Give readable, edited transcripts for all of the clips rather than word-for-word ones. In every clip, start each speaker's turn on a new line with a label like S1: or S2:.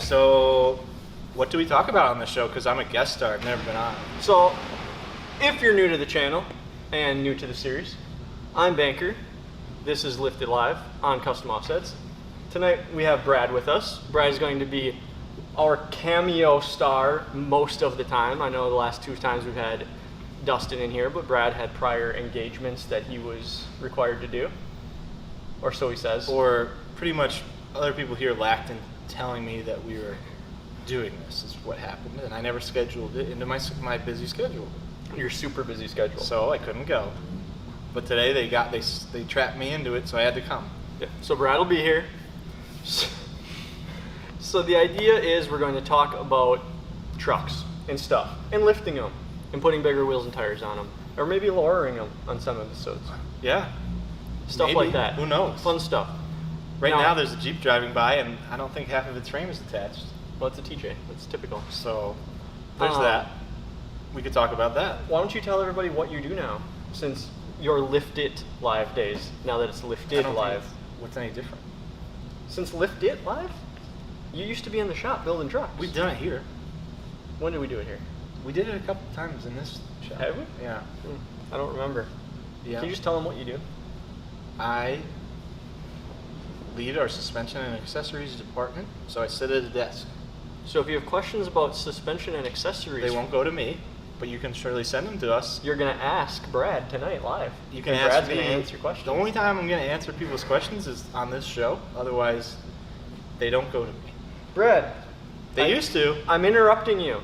S1: So, what do we talk about on the show? Because I'm a guest star. I've never been on.
S2: So, if you're new to the channel and new to the series, I'm Banker. This is Lifted Live on Custom Offsets. Tonight we have Brad with us. Brad is going to be our cameo star most of the time. I know the last 2 times we've had Dustin in here, but Brad had prior engagements that he was required to do. Or so he says.
S1: Or pretty much other people here lacked in telling me that we were doing this is what happened, and I never scheduled it into my busy schedule.
S2: Your super busy schedule.
S1: So I couldn't go. But today they trapped me into it, so I had to come.
S2: Yeah. So Brad will be here. So the idea is we're going to talk about trucks and stuff, and lifting them, and putting bigger wheels and tires on them, or maybe lowering them on some episodes.
S1: Yeah.
S2: Stuff
S1: maybe.
S2: like that.
S1: Who knows?
S2: Fun stuff.
S1: Right now there's a Jeep driving by, and I don't think half of its frame is attached.
S2: Well, it's a TJ. That's typical.
S1: So there's that. We could talk about that.
S2: Why don't you tell everybody what you do now, since your Lift It Live days, now that it's Lifted Live.
S1: What's any different?
S2: Since Lift It Live? You used to be in the shop building trucks.
S1: We've done it here.
S2: When did we do it here?
S1: We did it a couple times in this shop.
S2: Have we?
S1: Yeah.
S2: I don't remember.
S1: Yeah.
S2: Can you just tell them what you do?
S1: I lead our suspension and accessories department, so I sit at a desk.
S2: So if you have questions about suspension and accessories,
S1: They won't go to me, but you can surely send them to us.
S2: you're going to ask Brad tonight live.
S1: You can
S2: And
S1: ask
S2: Brad's
S1: me.
S2: going to answer questions.
S1: The only time I'm going to answer people's questions is on this show. Otherwise, they don't go to me.
S2: Brad,
S1: They used to.
S2: I'm interrupting you.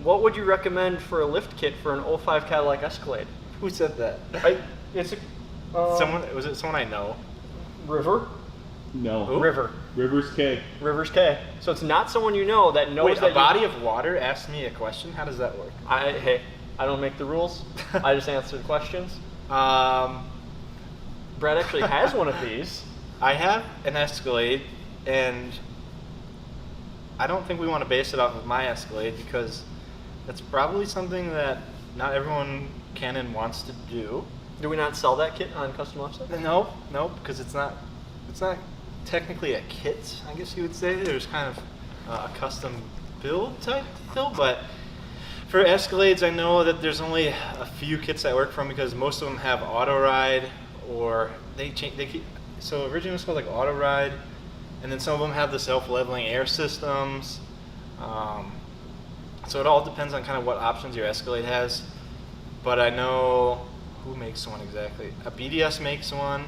S2: What would you recommend for a lift kit for an 05 Cadillac Escalade?
S1: Who said that?
S2: It's a
S1: Was it someone I know?
S2: River.
S3: No.
S1: Who?
S2: River.
S3: Rivers K.
S2: Rivers K. So it's not someone you know that knows
S1: Wait,
S2: that
S1: a body of water asked me a question? How does that work?
S2: Hey, I don't make the rules. I just answer the questions. Brad actually has one of these.
S1: I have an Escalade, and I don't think we want to base it off of my Escalade because that's probably something that not everyone can and wants to do.
S2: Do we not sell that kit on Custom Offset?
S1: No, because it's not technically a kit, I guess you would say. There's kind of a custom build type deal, but for Escalades, I know that there's only a few kits that work from because most of them have auto ride, or so originally it was called like auto ride, and then some of them have the self-leveling air systems. So it all depends on kind of what options your Escalade has. But I know who makes one exactly. A BDS makes one,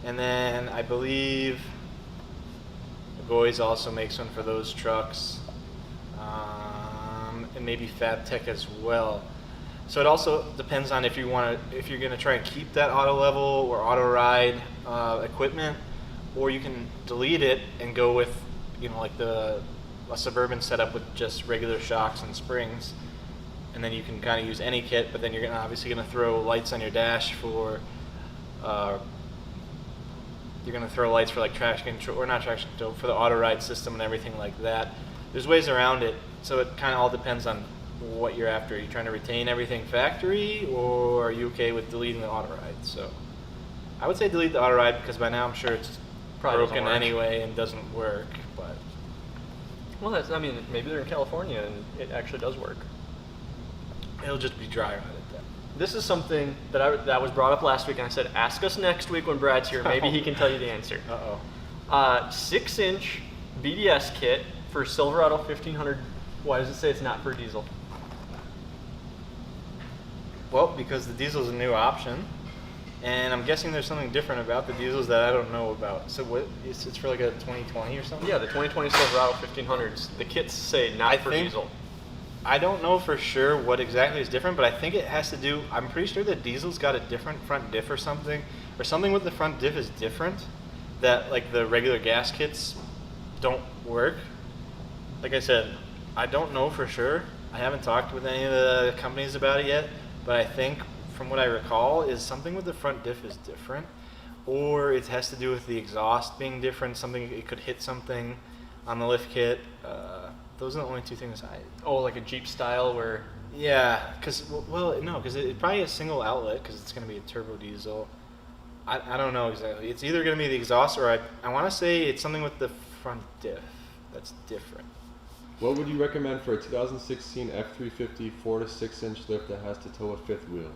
S1: and then I believe the Boys also makes one for those trucks, and maybe FabTech as well. So it also depends on if you're going to try and keep that auto level or auto ride equipment, or you can delete it and go with like a Suburban setup with just regular shocks and springs, and then you can kind of use any kit. But then you're obviously going to throw lights on your dash for. You're going to throw lights for like traction control, or not traction control, for the auto ride system and everything like that. There's ways around it, so it kind of all depends on what you're after. Are you trying to retain everything factory, or are you okay with deleting the auto ride? So I would say delete the auto ride because by now I'm sure it's
S2: Probably
S1: broken anyway and doesn't work. But
S2: Well, maybe they're in California and it actually does work.
S1: it'll just be dry rotted then.
S2: This is something that was brought up last week, and I said, ask us next week when Brad's here. Maybe he can tell you the answer. 6-inch BDS kit for Silverado 1500. Why does it say it's not for diesel?
S1: Well, because the diesel's a new option, and I'm guessing there's something different about the diesels that I don't know about. So what? It's for like a 2020 or something?
S2: Yeah, the 2020 Silverado 1500s. The kits say not for diesel.
S1: I don't know for sure what exactly is different, but I think it has to do, I'm pretty sure that diesel's got a different front diff or something with the front diff is different, that like the regular gas kits don't work. Like I said, I don't know for sure. I haven't talked with any of the companies about it yet, but I think from what I recall is something with the front diff is different, or it has to do with the exhaust being different, it could hit something on the lift kit. Those are the only 2 things
S2: like a Jeep style where...
S1: Yeah, because it's probably a single outlet because it's going to be a turbo diesel. I don't know exactly. It's either going to be the exhaust or I want to say it's something with the front diff. that's different.
S3: What would you recommend for a 2016 F350 4 to 6 inch lift that has to tow a fifth wheel?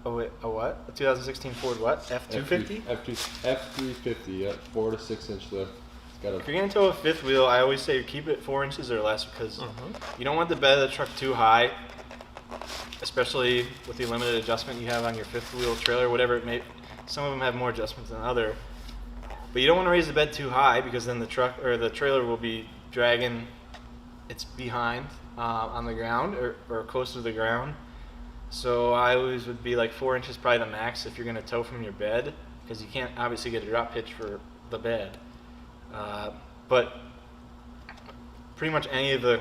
S1: Oh wait, a what? A 2016 Ford what? F250?
S3: F350, yeah, 4 to 6 inch lift. It's got
S1: If you're gonna tow a fifth wheel, I always say keep it 4 inches or less because you don't want the bed of the truck too high, especially with the limited adjustment you have on your fifth wheel trailer, whatever it may. Some of them have more adjustments than other, but you don't want to raise the bed too high because then the truck or the trailer will be dragging its behind on the ground or close to the ground. So I always would be like 4 inches probably the max if you're going to tow from your bed because you can't obviously get a drop pitch for the bed. But pretty much any of the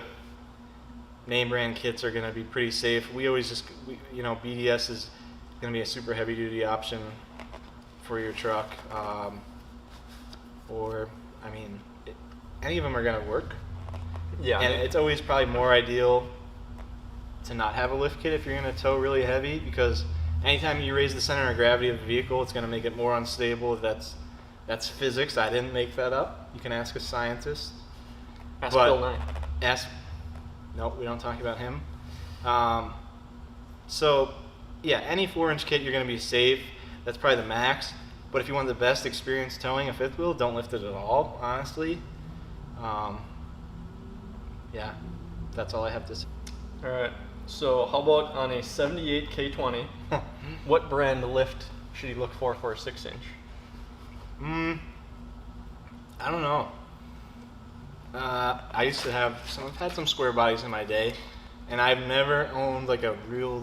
S1: name brand kits are going to be pretty safe. We always just, BDS is going to be a super heavy duty option for your truck. Any of them are going to work.
S2: Yeah.
S1: And it's always probably more ideal to not have a lift kit if you're going to tow really heavy because anytime you raise the center of gravity of the vehicle, it's going to make it more unstable. That's physics. I didn't make that up. You can ask a scientist.
S2: Ask Bill Nye.
S1: No, we don't talk about him. Any 4-inch kit, you're going to be safe. That's probably the max. But if you want the best experience towing a fifth wheel, don't lift it at all, honestly. That's all I have to say.
S2: All right. So how about on a 78 K20, what brand lift should you look for a 6 inch?
S1: I don't know. I used to have I've had some square bodies in my day, and I've never owned like a real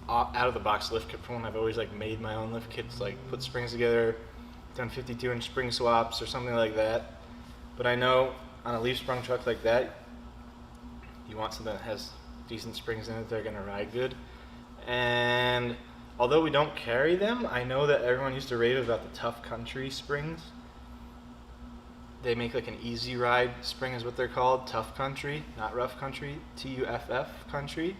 S1: out of the box lift kit for one. I've always made my own lift kits, put springs together, done 52-inch spring swaps or something like that. But I know on a leaf sprung truck like that, you want something that has decent springs in it. They're gonna ride good. And although we don't carry them, I know that everyone used to rave about the Tough Country springs. They make an easy ride spring is what they're called, Tough Country, not Rough Country, TUFF Country.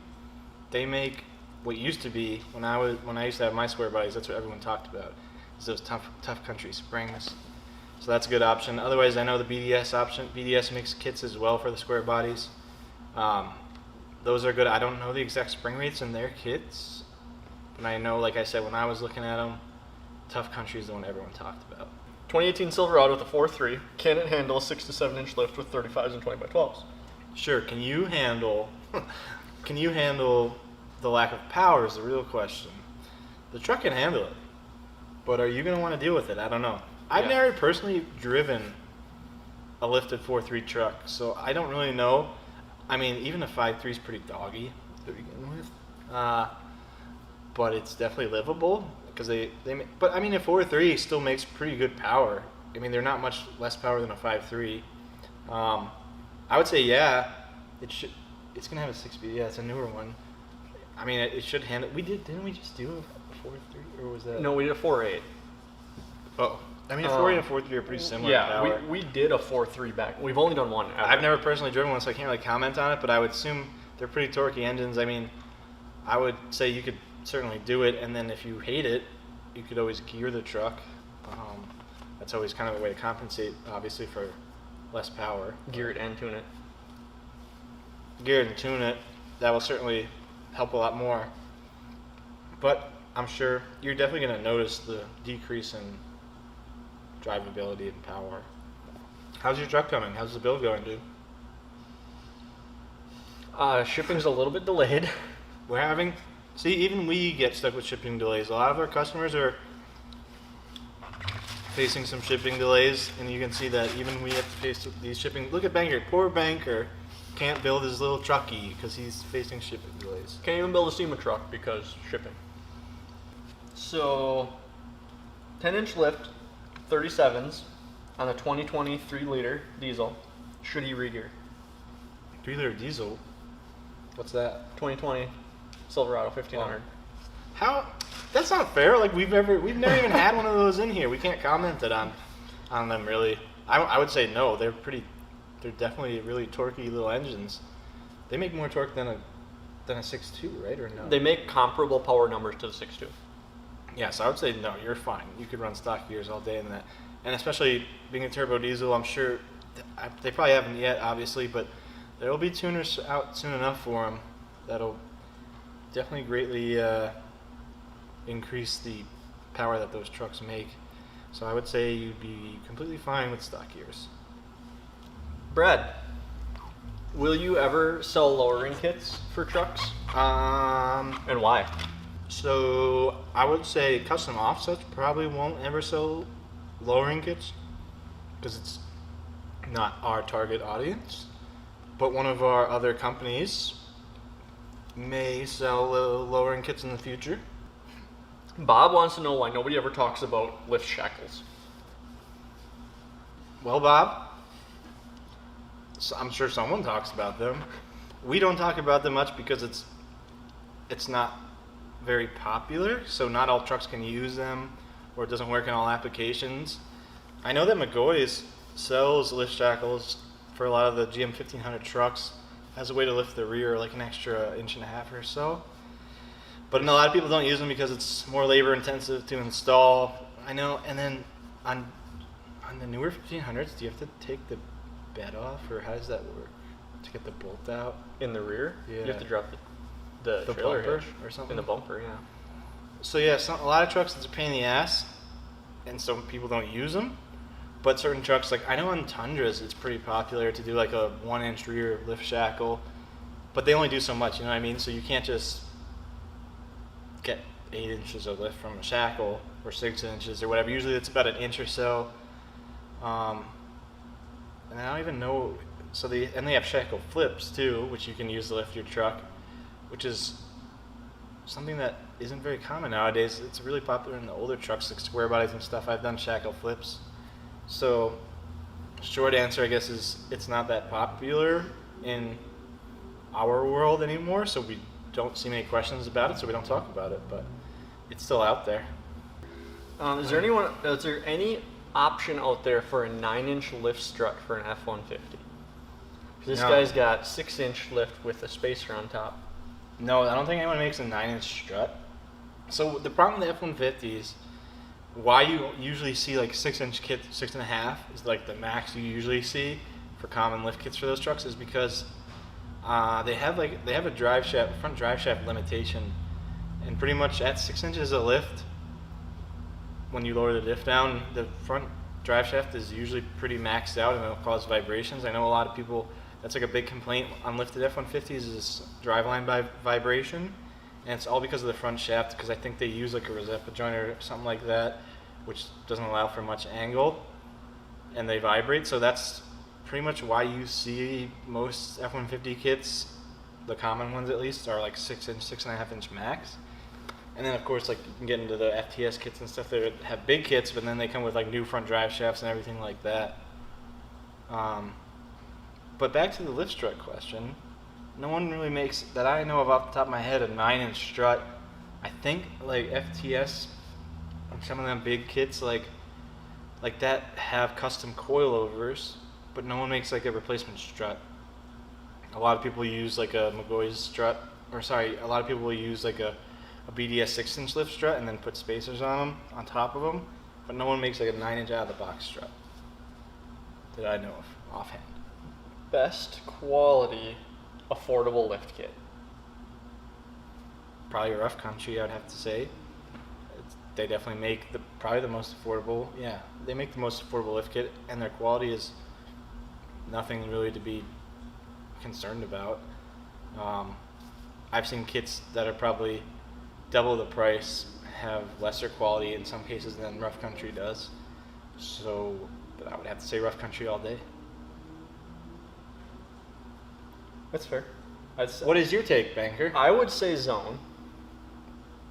S1: They make what used to be when I used to have my square bodies. That's what everyone talked about, is those Tough Country springs. So that's a good option. Otherwise, I know the BDS option. BDS makes kits as well for the square bodies. Those are good. I don't know the exact spring rates in their kits, but I know, like I said, when I was looking at them, Tough Country is the one everyone talked about.
S2: 2018 Silverado with a 4.3. Can it handle a 6 to 7 inch lift with 35s and 20x12s?
S1: Sure. Can you handle the lack of power is the real question. The truck can handle it, but are you going to want to deal with it? I don't know. I've never personally driven a lifted 4.3 truck, so I don't really know. Even a 5.3 is pretty doggy to begin with, but it's definitely livable because a 4.3 still makes pretty good power. They're not much less power than a 5.3. I would say it should. It's gonna have a 6-speed. Yeah, it's a newer one. It should handle. Didn't we just do a 4.3 or was that?
S2: No, we did a 4.8.
S1: Oh. A 4.8 and a 4.3 are pretty similar in power.
S2: Yeah, we did a 4.3 back. We've only done one.
S1: I've never personally driven one, so I can't really comment on it, but I would assume they're pretty torquey engines. I would say you could certainly do it, and then if you hate it, you could always gear the truck. That's always kind of a way to compensate, obviously, for less power.
S2: Gear it and tune it.
S1: Gear it and tune it. That will certainly help a lot more. But I'm sure you're definitely going to notice the decrease in drivability and power. How's your truck coming? How's the build going, dude?
S2: Shipping's a little bit delayed.
S1: Even we get stuck with shipping delays. A lot of our customers are facing some shipping delays, and you can see that even we have to face these shipping. Look at Banker. Poor Banker can't build his little trucky because he's facing shipping delays.
S2: Can't even build a SEMA truck because shipping. So, 10-inch lift, 37s on a 2020 3-liter diesel. Should he regear?
S1: 3-liter diesel? What's that?
S2: 2020 Silverado 1500.
S1: How? That's not fair. We've never even had one of those in here. We can't comment on them really. I would say no. They're definitely really torquey little engines. They make more torque than a 6.2, right? Or no?
S2: They make comparable power numbers to the 6.2.
S1: Yeah, so I would say no, you're fine. You could run stock gears all day in that. And especially being a turbo diesel, I'm sure they probably haven't yet, obviously, but there will be tuners out soon enough for them that'll definitely greatly increase the power that those trucks make. So I would say you'd be completely fine with stock gears.
S2: Brad, will you ever sell lowering kits for trucks? And why?
S1: So I would say custom offsets probably won't ever sell lowering kits because it's not our target audience. But one of our other companies may sell lowering kits in the future.
S2: Bob wants to know why nobody ever talks about lift shackles.
S1: Well, Bob, so I'm sure someone talks about them. We don't talk about them much because it's not very popular, so not all trucks can use them, or it doesn't work in all applications. I know that McGoy's sells lift shackles for a lot of the GM 1500 trucks as a way to lift the rear like an extra 1.5 inches or so. But a lot of people don't use them because it's more labor intensive to install. I know, and then on the newer 1500s, do you have to take the bed off, or how does that work to get the bolt out?
S2: In the rear?
S1: Yeah.
S2: You have to drop the trailer
S1: bumper
S2: hitch
S1: or something?
S2: in the bumper, yeah.
S1: So yeah, a lot of trucks, it's a pain in the ass, and so people don't use them. But certain trucks, like I know on Tundras, it's pretty popular to do like a 1-inch rear lift shackle, but they only do so much, you know what I mean? So you can't just get 8 inches of lift from a shackle or 6 inches or whatever. Usually it's about 1 inch or so. And I don't even know. So they have shackle flips too, which you can use to lift your truck, which is something that isn't very common nowadays. It's really popular in the older trucks, like square bodies and stuff. I've done shackle flips. So short answer, I guess, is it's not that popular in our world anymore. So we don't see many questions about it, so we don't talk about it. But it's still out there.
S2: Is there any option out there for a 9-inch lift strut for an F-150? This
S1: No.
S2: guy's got 6-inch lift with a spacer on top.
S1: No, I don't think anyone makes a 9-inch strut. So the problem with the F-150s, why you usually see like 6-inch kit, 6.5 is like the max you usually see for common lift kits for those trucks, is because they have a drive shaft, front drive shaft limitation, and pretty much at 6 inches of lift, when you lower the diff down, the front drive shaft is usually pretty maxed out and it'll cause vibrations. I know a lot of people, that's like a big complaint on lifted F-150s is driveline vibration, and it's all because of the front shaft, because I think they use like a Rosetta joint or something like that, which doesn't allow for much angle, and they vibrate. So that's pretty much why you see most F-150 kits, the common ones at least, are like 6-inch, 6.5-inch max. And then of course, like you can get into the FTS kits and stuff that have big kits, but then they come with like new front drive shafts and everything like that. But back to the lift strut question, no one really makes, that I know of off the top of my head, a 9-inch strut. I think like FTS and some of them big kits like that have custom coilovers, but no one makes like a replacement strut. A lot of people use like a McGoy's strut, or sorry, a lot of people will use like a BDS 6-inch lift strut and then put spacers on them, on top of them, but no one makes like a 9-inch out of the box strut that I know of offhand.
S2: Best quality, affordable lift kit.
S1: Probably Rough Country, I would have to say. They definitely make probably the most affordable. Yeah, they make the most affordable lift kit, and their quality is nothing really to be concerned about. I've seen kits that are probably double the price have lesser quality in some cases than Rough Country does. So, but I would have to say Rough Country all day.
S2: That's fair.
S1: What is your take, Banker?
S2: I would say Zone.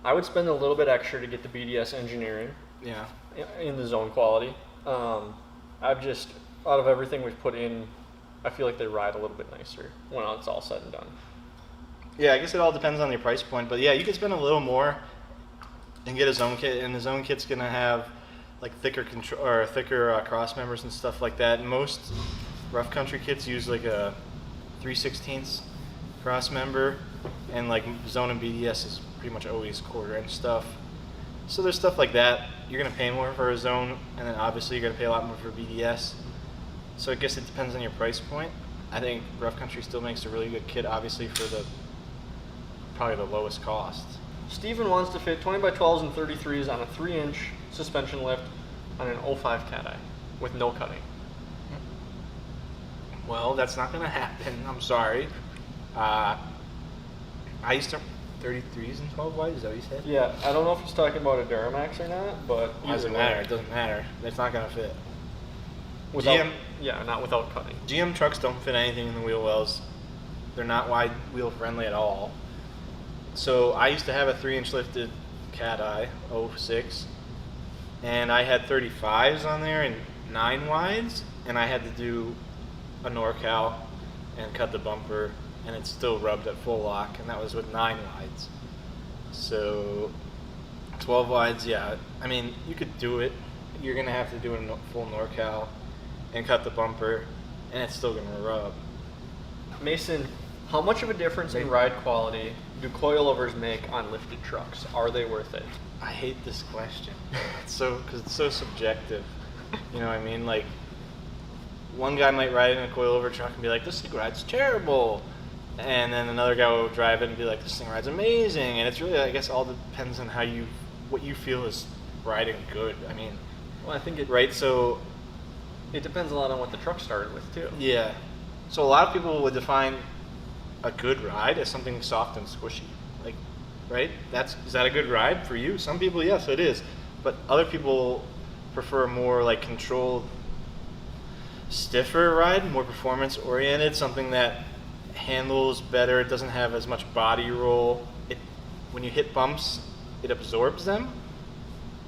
S2: I would spend a little bit extra to get the BDS engineering
S1: Yeah.
S2: in the Zone quality. I've just, out of everything we've put in, I feel like they ride a little bit nicer when it's all said and done.
S1: Yeah, I guess it all depends on your price point, but yeah, you could spend a little more and get a Zone kit, and the Zone kit's gonna have like thicker control or thicker cross members and stuff like that. Most Rough Country kits use like a 3/16 cross member, and like Zone and BDS is pretty much always 1/4-inch stuff. So there's stuff like that. You're gonna pay more for a Zone, and then obviously you're gonna pay a lot more for BDS. So I guess it depends on your price point. I think Rough Country still makes a really good kit, obviously for probably the lowest cost.
S2: Steven wants to fit 20 by 12s and 33s on a 3-inch suspension lift on an 05 Cat Eye with no cutting.
S1: Well, that's not going to happen. I'm sorry. I used to 33s and 12 wide. Is that what you said?
S2: Yeah, I don't know if he's talking about a Duramax or not, but
S1: Doesn't matter. It doesn't matter. It's not going to fit.
S2: Without, yeah, not without cutting.
S1: GM trucks don't fit anything in the wheel wells. They're not wide wheel friendly at all. So I used to have a 3-inch lifted Cat Eye 06, and I had 35s on there and 9 wides, and I had to do a NorCal and cut the bumper, and it still rubbed at full lock, and that was with 9 wides. So 12 wides, yeah. I mean, you could do it. You're gonna have to do a full NorCal and cut the bumper, and it's still gonna rub.
S2: Mason, how much of a difference in ride quality do coilovers make on lifted trucks? Are they worth it?
S1: I hate this question. Because it's so subjective. You know what I mean? Like, one guy might ride in a coilover truck and be like, this thing rides terrible. And then another guy will drive it and be like, this thing rides amazing. And it's really, I guess, all depends on what you feel is riding good. I mean,
S2: Well, I think
S1: right? So,
S2: it depends a lot on what the truck started with, too.
S1: yeah. So a lot of people would define a good ride as something soft and squishy. Like, right? Is that a good ride for you? Some people, yes, it is. But other people prefer a more like controlled, stiffer ride, more performance oriented, something that handles better. It doesn't have as much body roll. When you hit bumps, it absorbs them,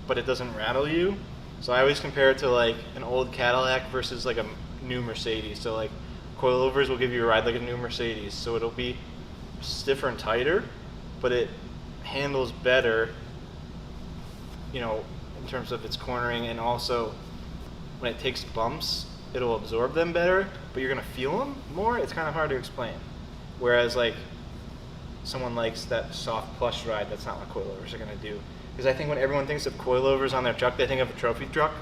S1: but it doesn't rattle you. So I always compare it to like an old Cadillac versus like a new Mercedes. So like coilovers will give you a ride like a new Mercedes. So it'll be stiffer and tighter, but it handles better, you know, in terms of its cornering, and also when it takes bumps, it'll absorb them better, but you're gonna feel them more. It's kind of hard to explain. Whereas like someone likes that soft plush ride, that's not what coilovers are gonna do. Because I think when everyone thinks of coilovers on their truck, they think of a trophy truck.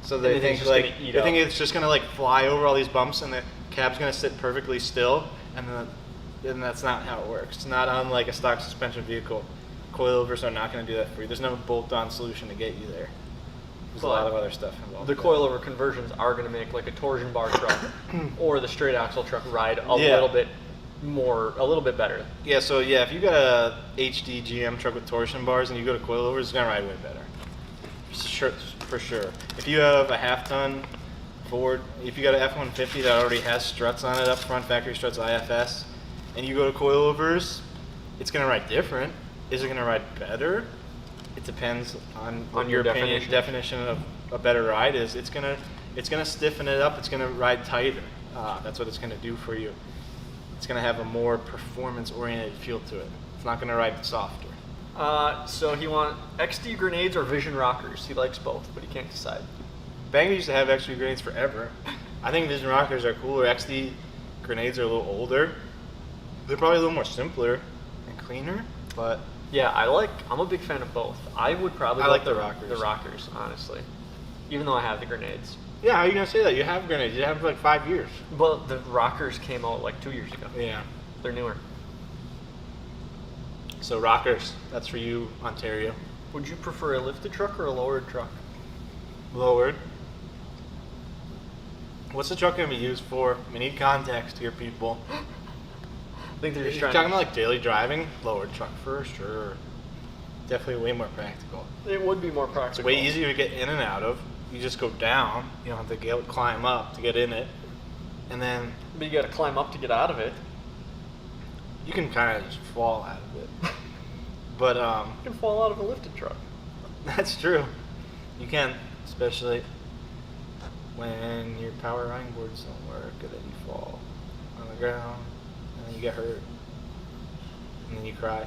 S1: So they think it's just gonna like fly over all these bumps, and the cab's gonna sit perfectly still, and that's not how it works. It's not on like a stock suspension vehicle. Coilovers are not gonna do that for you. There's no bolt-on solution to get you there. There's a lot of other stuff involved.
S2: The coilover conversions are going to make like a torsion bar truck or the straight axle truck ride a little bit better.
S1: Yeah, so yeah, if you got a HD GM truck with torsion bars and you go to coilovers, it's gonna ride way better. For sure. If you have a half-ton Ford, if you got an F-150 that already has struts on it up front, factory struts, IFS, and you go to coilovers, it's gonna ride different. Is it gonna ride better? It depends on your opinion, definition of a better ride is. It's gonna stiffen it up. It's gonna ride tighter. That's what it's gonna do for you. It's gonna have a more performance-oriented feel to it. It's not gonna ride softer.
S2: So he wants XD grenades or Vision rockers. He likes both, but he can't decide.
S1: Bangor used to have XD grenades forever. I think Vision rockers are cooler. XD grenades are a little older. They're probably a little more simpler and cleaner, but
S2: yeah, I'm a big fan of both. I would probably
S1: like the rockers.
S2: The rockers, honestly. Even though I have the grenades.
S1: Yeah, how are you gonna say that? You have grenades. You have like 5 years.
S2: Well, the rockers came out like 2 years ago.
S1: Yeah.
S2: They're newer.
S1: So rockers, that's for you, Ontario.
S2: Would you prefer a lifted truck or a lowered truck?
S1: Lowered. What's the truck gonna be used for? We need context here, people.
S2: I think they're just
S1: You're talking about like daily driving, lowered truck for sure. Definitely way more practical.
S2: It would be more practical.
S1: It's way easier to get in and out of. You just go down. You don't have to climb up to get in it. And then
S2: But you gotta climb up to get out of it.
S1: you can kind of just fall out of it. But
S2: You can fall out of a lifted truck.
S1: that's true. You can, especially when your power line boards don't work and then you fall on the ground and then you get hurt and then you cry.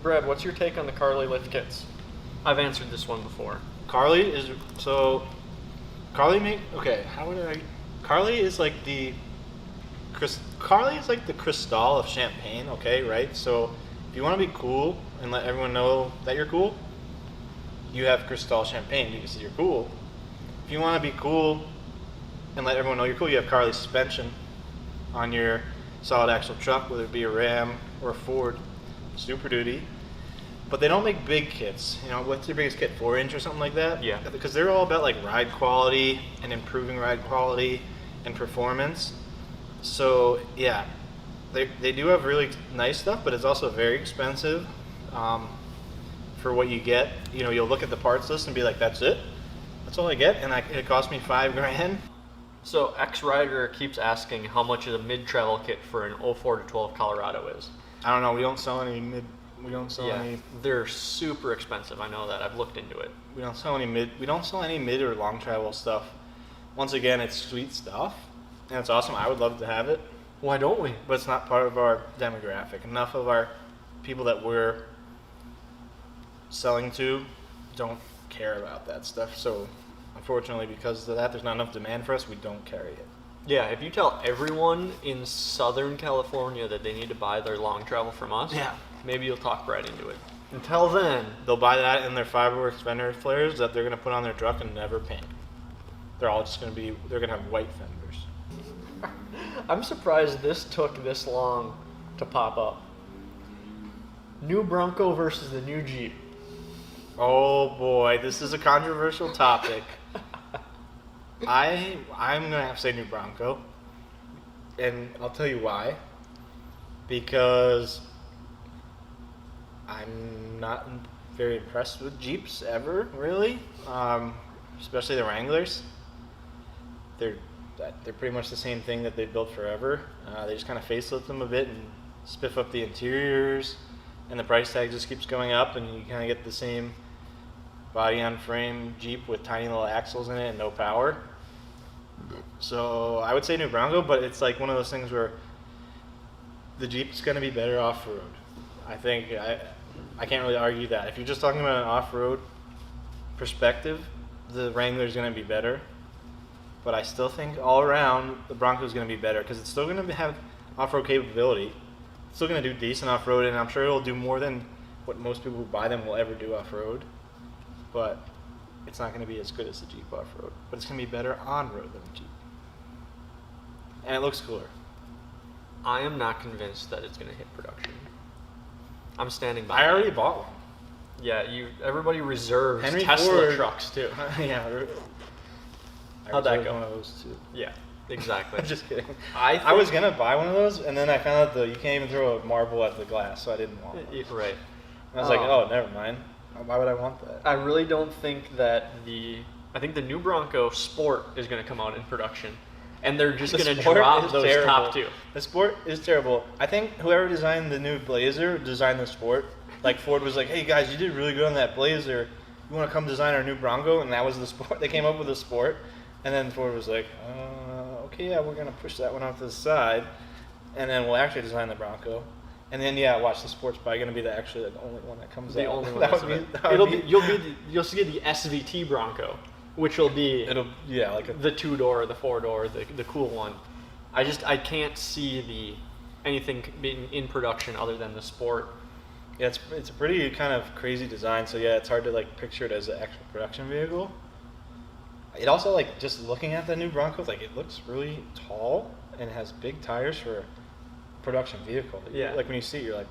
S2: Brad, what's your take on the Carly lift kits? I've answered this one before.
S1: Carly is like the Cristal of champagne, okay, right? So if you want to be cool and let everyone know that you're cool, you have Cristal champagne because you're cool. If you want to be cool and let everyone know you're cool. You have Carly suspension on your solid axle truck, whether it be a Ram or a Ford Super Duty. But they don't make big kits. You know, what's your biggest kit? 4-inch or something like that?
S2: Yeah.
S1: Because they're all about like ride quality and improving ride quality and performance. So yeah, they do have really nice stuff, but it's also very expensive for what you get. You know, you'll look at the parts list and be like, that's it? That's all I get? And it cost me $5,000?
S2: So X-Rider keeps asking how much a mid-travel kit for an 04 to 12 Colorado is.
S1: I don't know. We don't sell any mid. We don't sell any.
S2: They're super expensive. I know that. I've looked into it.
S1: We don't sell any mid. We don't sell any mid or long travel stuff. Once again, it's sweet stuff, and it's awesome. I would love to have it,
S2: Why don't we?
S1: but it's not part of our demographic. Enough of our people that we're selling to don't care about that stuff. So, unfortunately, because of that, there's not enough demand for us. We don't carry it.
S2: Yeah, if you tell everyone in Southern California that they need to buy their long travel from us,
S1: Yeah.
S2: maybe you'll talk Brad into it. Until then,
S1: They'll buy that in their Fiberworks fender flares that they're going to put on their truck and never paint. They're all just going to be. They're going to have white fenders.
S2: I'm surprised this took this long to pop up. New Bronco versus the new Jeep.
S1: Oh boy, this is a controversial topic. I'm gonna have to say new Bronco, and I'll tell you why. Because I'm not very impressed with Jeeps ever, really. Especially the Wranglers. They're pretty much the same thing that they built forever. They just kind of facelift them a bit and spiff up the interiors, and the price tag just keeps going up, and you kind of get the same body on frame Jeep with tiny little axles in it and no power. So I would say new Bronco, but it's like one of those things where the Jeep's going to be better off-road. I think I can't really argue that. If you're just talking about an off-road perspective, the Wrangler's going to be better. But I still think all around the Bronco's going to be better because it's still going to have off-road capability. It's still going to do decent off-road, and I'm sure it'll do more than what most people who buy them will ever do off-road. But it's not going to be as good as the Jeep off-road. But it's going to be better on-road than the Jeep. And it looks cooler.
S2: I am not convinced that it's going to hit production. I'm standing by.
S1: I already bought one.
S2: Yeah, everybody reserves
S1: Henry
S2: Tesla
S1: Ford.
S2: trucks too.
S1: Yeah.
S2: How'd that
S1: reserved
S2: go?
S1: One of those too.
S2: Yeah, exactly.
S1: I'm just kidding.
S2: I
S1: was gonna buy one of those, and then I found out you can't even throw a marble at the glass, so I didn't want one.
S2: Right.
S1: I was like, oh, never mind. Why would I want that?
S2: I really don't think that I think the new Bronco Sport is going to come out in production, and they're just going to
S1: Sport
S2: drop
S1: is
S2: those
S1: terrible.
S2: top two.
S1: The Sport is terrible. I think whoever designed the new Blazer designed the Sport. Like Ford was like, hey guys, you did really good on that Blazer. You want to come design our new Bronco? And that was the Sport. They came up with the Sport. And then Ford was like, okay, yeah, we're going to push that one off to the side. And then we'll actually design the Bronco. And then, yeah, watch, the Sport's probably going to be the only one that comes out.
S2: The only one.
S1: That
S2: That
S1: would
S2: be,
S1: be,
S2: you'll see the SVT Bronco, which will be
S1: like
S2: the 2-door, the 4-door, the cool one. I can't see anything being in production other than the Sport.
S1: yeah, it's a pretty kind of crazy design. So yeah, it's hard to like picture it as an actual production vehicle. It also like just looking at the new Bronco, like it looks really tall and has big tires for a production vehicle.
S2: Yeah.
S1: Like when you see it, you're like,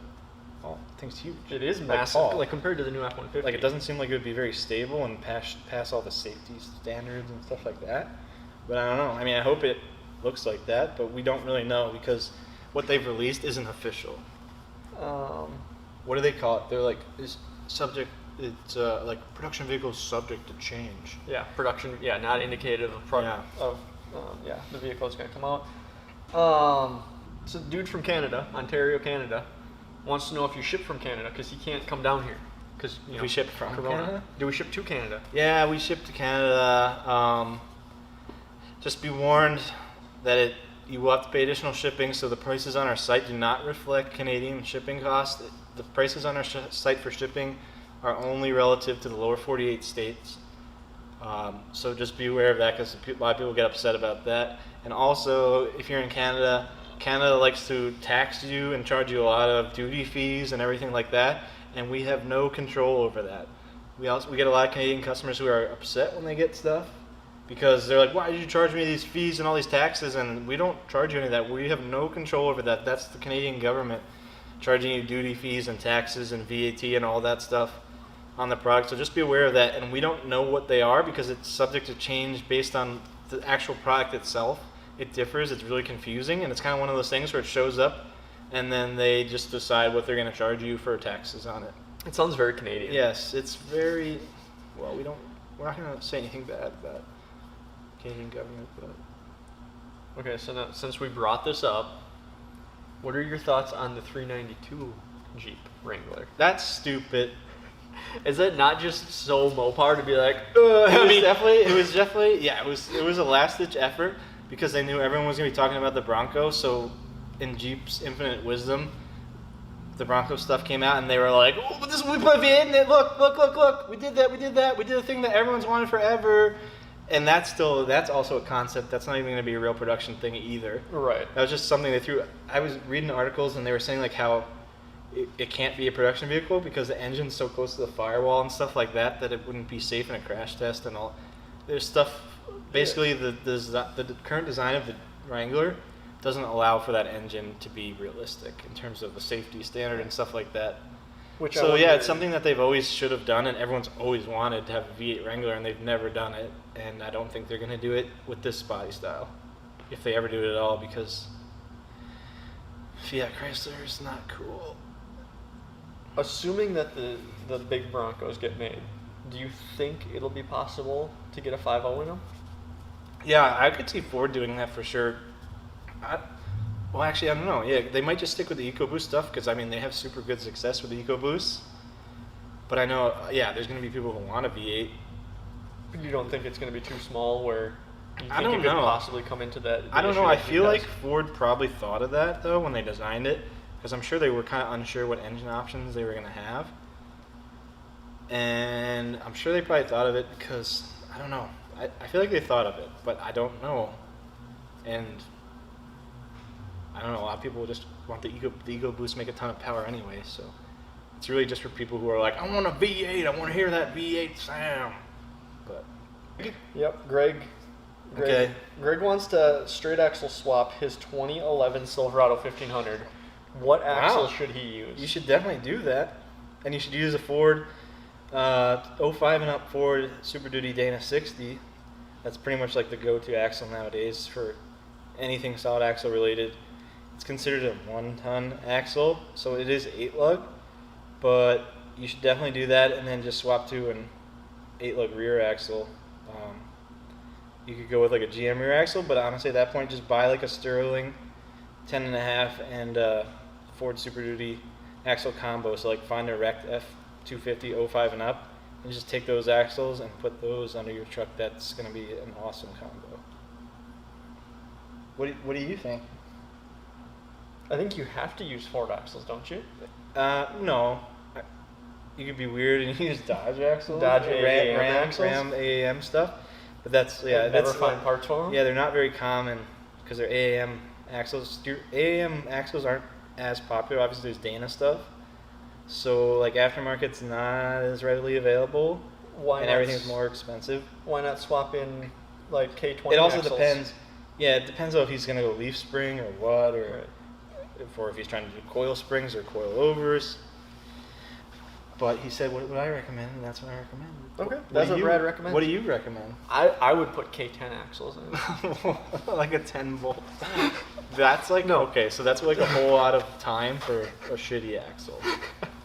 S1: oh, that thing's huge.
S2: It is
S1: Like,
S2: massive,
S1: tall.
S2: like compared to the new F-150.
S1: Like it doesn't seem like it would be very stable and pass all the safety standards and stuff like that. But I don't know. I mean, I hope it looks like that, but we don't really know because what they've released isn't official. What do they call it? They're like it's like production vehicles subject to change.
S2: Yeah, production. Yeah, not indicative of the vehicle is going to come out. So, dude from Canada, Ontario, Canada, wants to know if you ship from Canada because he can't come down here because
S1: We ship from Canada?
S2: Do we ship to Canada?
S1: Yeah, we ship to Canada. Just be warned that you will have to pay additional shipping, so the prices on our site do not reflect Canadian shipping costs. The prices on our site for shipping are only relative to the lower 48 states. So just be aware of that because a lot of people get upset about that. And also, if you're in Canada, Canada likes to tax you and charge you a lot of duty fees and everything like that, and we have no control over that. We get a lot of Canadian customers who are upset when they get stuff, because they're like, why did you charge me these fees and all these taxes? And we don't charge you any of that. We have no control over that. That's the Canadian government charging you duty fees and taxes and VAT and all that stuff on the product. So just be aware of that. And we don't know what they are because it's subject to change based on the actual product itself. It differs. It's really confusing, and it's kind of one of those things where it shows up and then they just decide what they're going to charge you for taxes on it.
S2: It sounds very Canadian.
S1: Yes, it's very, well, we're not going to say anything bad about Canadian government, but
S2: Okay, so now, since we brought this up, what are your thoughts on the 392 Jeep Wrangler?
S1: that's stupid.
S2: Is it not just so Mopar to be like,
S1: It was definitely, yeah, it was a last ditch effort because they knew everyone was going to be talking about the Bronco. So, in Jeep's infinite wisdom, the Bronco stuff came out and they were like, "Oh, but this we put V8 in it. Look! We did that. We did the thing that everyone's wanted forever." And that's also a concept. That's not even going to be a real production thing either.
S2: Right.
S1: That was just something they threw. I was reading articles and they were saying like how it can't be a production vehicle because the engine's so close to the firewall and stuff like that that it wouldn't be safe in a crash test and all. There's stuff. Basically, the current design of the Wrangler doesn't allow for that engine to be realistic in terms of the safety standard and stuff like that. So yeah, it's something that they've always should have done, and everyone's always wanted to have a V8 Wrangler, and they've never done it. And I don't think they're going to do it with this body style, if they ever do it at all, because Fiat Chrysler is not cool.
S2: Assuming that the big Broncos get made, do you think it'll be possible to get a 5.0 in them?
S1: Yeah, I could see Ford doing that for sure. Well, actually, I don't know. Yeah, they might just stick with the EcoBoost stuff because, I mean, they have super good success with the EcoBoost. But I know, yeah, there's going to be people who want a V8.
S2: You don't think it's going to be too small where you think
S1: I don't
S2: it could
S1: know.
S2: possibly come into that?
S1: I don't know.
S2: issue
S1: I
S2: that
S1: feel
S2: you
S1: like
S2: guys-
S1: Ford probably thought of that, though, when they designed it. Because I'm sure they were kind of unsure what engine options they were going to have. And I'm sure they probably thought of it because, I don't know. I feel like they thought of it, but I don't know. And I don't know, a lot of people just want the EcoBoost to make a ton of power anyway, so it's really just for people who are like, I want a V8, I want to hear that V8 sound. But
S2: Yep, Greg.
S1: Okay.
S2: Greg wants to straight axle swap his 2011 Silverado 1500. What axle should he use?
S1: you should definitely do that, and you should use a Ford 05 and up Ford Super Duty Dana 60. That's pretty much like the go-to axle nowadays for anything solid axle related. It's considered a 1-ton axle, so it is 8-lug, but you should definitely do that and then just swap to an 8-lug rear axle. You could go with like a GM rear axle, but honestly at that point just buy like a Sterling 10.5 and Ford Super Duty axle combo. So like find a wrecked F250 05 and up and just take those axles and put those under your truck. That's going to be an awesome combo. What do you think?
S2: I think you have to use Ford axles, don't you?
S1: No. You could be weird and use Dodge axles.
S2: Dodge
S1: Ram,
S2: AAM axles?
S1: Ram AAM stuff. But that's, yeah.
S2: Never
S1: that's
S2: find parts for them?
S1: Yeah, they're not very common because they're AAM axles. AAM axles aren't as popular. Obviously, there's Dana stuff. So, like, aftermarket's not as readily available. And everything's more expensive.
S2: Why not swap in, like, K20
S1: It also
S2: axles?
S1: depends. Yeah, it depends on if he's going to go leaf spring or what, or
S2: Right.
S1: if he's trying to do coil springs or coil overs. But he said, what would I recommend? And that's what I recommend.
S2: Okay,
S1: What
S2: that's
S1: do
S2: what
S1: you-
S2: Brad recommends.
S1: What do you recommend?
S2: I would put K10 axles in.
S1: Like a 10 volt. That's like,
S2: No.
S1: okay, so that's like a whole lot of time for a shitty axle.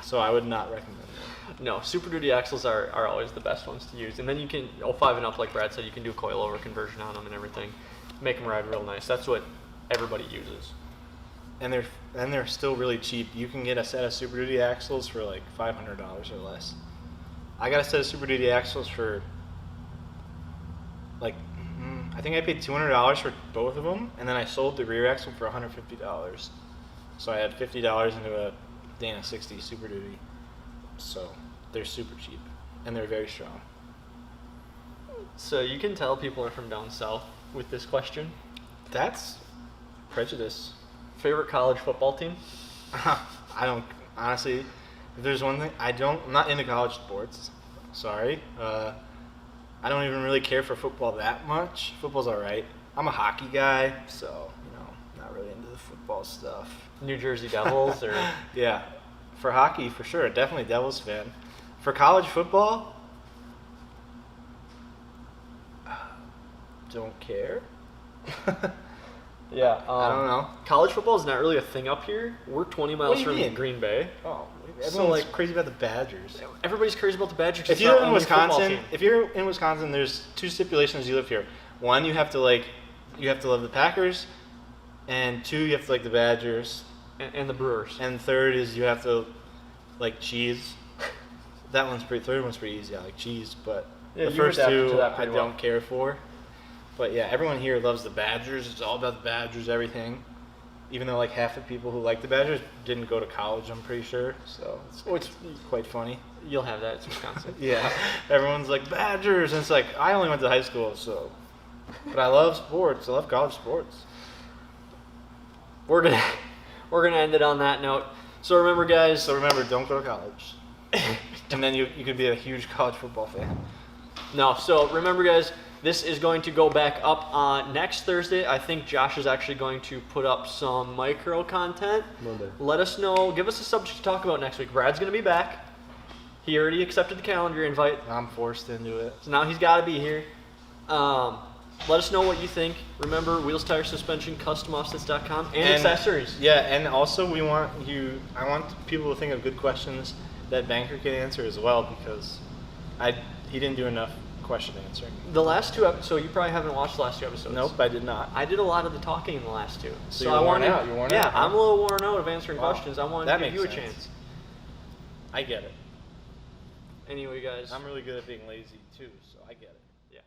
S1: So I would not recommend that.
S2: No, Super Duty axles are always the best ones to use. And then you can, 05 and up, like Brad said, you can do coilover conversion on them and everything. Make them ride real nice. That's what everybody uses.
S1: And they're still really cheap. You can get a set of Super Duty axles for like $500 or less. I got a set of Super Duty axles for like, I think I paid $200 for both of them, and then I sold the rear axle for $150. So I had $50 into a Dana 60 Super Duty. So they're super cheap, and they're very strong.
S2: So you can tell people are from down south with this question.
S1: That's prejudice.
S2: Favorite college football team?
S1: I don't, honestly, if there's one thing, I'm not into college sports. Sorry. I don't even really care for football that much. Football's all right. I'm a hockey guy, so not really into the football stuff.
S2: New Jersey Devils or
S1: Yeah, for hockey for sure, definitely Devils fan. For college football, don't care.
S2: yeah,
S1: I don't know.
S2: College football is not really a thing up here. We're 20
S1: What
S2: miles
S1: do you
S2: from
S1: mean?
S2: Green Bay.
S1: Oh,
S2: So,
S1: everyone's
S2: like-
S1: crazy about the Badgers.
S2: Everybody's crazy about the Badgers. 'cause
S1: If
S2: it's
S1: you're
S2: our
S1: in
S2: only football
S1: Wisconsin,
S2: team.
S1: there's two stipulations you live here. One, you have to love the Packers, and two, you have to like the Badgers,
S2: and the Brewers.
S1: and third is you have to like cheese. Third one's pretty easy. I like cheese, but
S2: Yeah,
S1: the
S2: you
S1: first
S2: adapted to
S1: two
S2: that
S1: I
S2: pretty
S1: don't
S2: well.
S1: care for. But yeah, everyone here loves the Badgers. It's all about the Badgers, everything. Even though like half the people who like the Badgers didn't go to college, I'm pretty sure. So it's quite funny.
S2: You'll have that. It's Wisconsin.
S1: Yeah, everyone's like Badgers, and it's like I only went to high school, so. But I love sports. I love college sports.
S2: We're gonna end it on that note. So remember, guys.
S1: So remember, don't go to college, and then you could be a huge college football fan.
S2: No, so remember, guys, this is going to go back up next Thursday. I think Josh is actually going to put up some micro content.
S3: Monday.
S2: Let us know. Give us a subject to talk about next week. Brad's going to be back. He already accepted the calendar invite,
S1: I'm forced into it.
S2: so now he's got to be here. Let us know what you think. Remember, wheels, tires, suspension, customoffsets.com, and accessories.
S1: Yeah, and also I want people to think of good questions that Banker can answer as well, because he didn't do enough question answering.
S2: The last two episodes, so you probably haven't watched the last two episodes.
S1: Nope, I did not.
S2: I did a lot of the talking in the last two.
S1: So you're worn out. You're worn out,
S2: Yeah,
S1: huh?
S2: I'm a little worn out of answering
S1: Wow.
S2: questions. I wanted
S1: That
S2: to give you a
S1: makes sense.
S2: chance.
S1: I get it.
S2: Anyway, guys.
S1: I'm really good at being lazy too, so I get it.
S2: Yeah.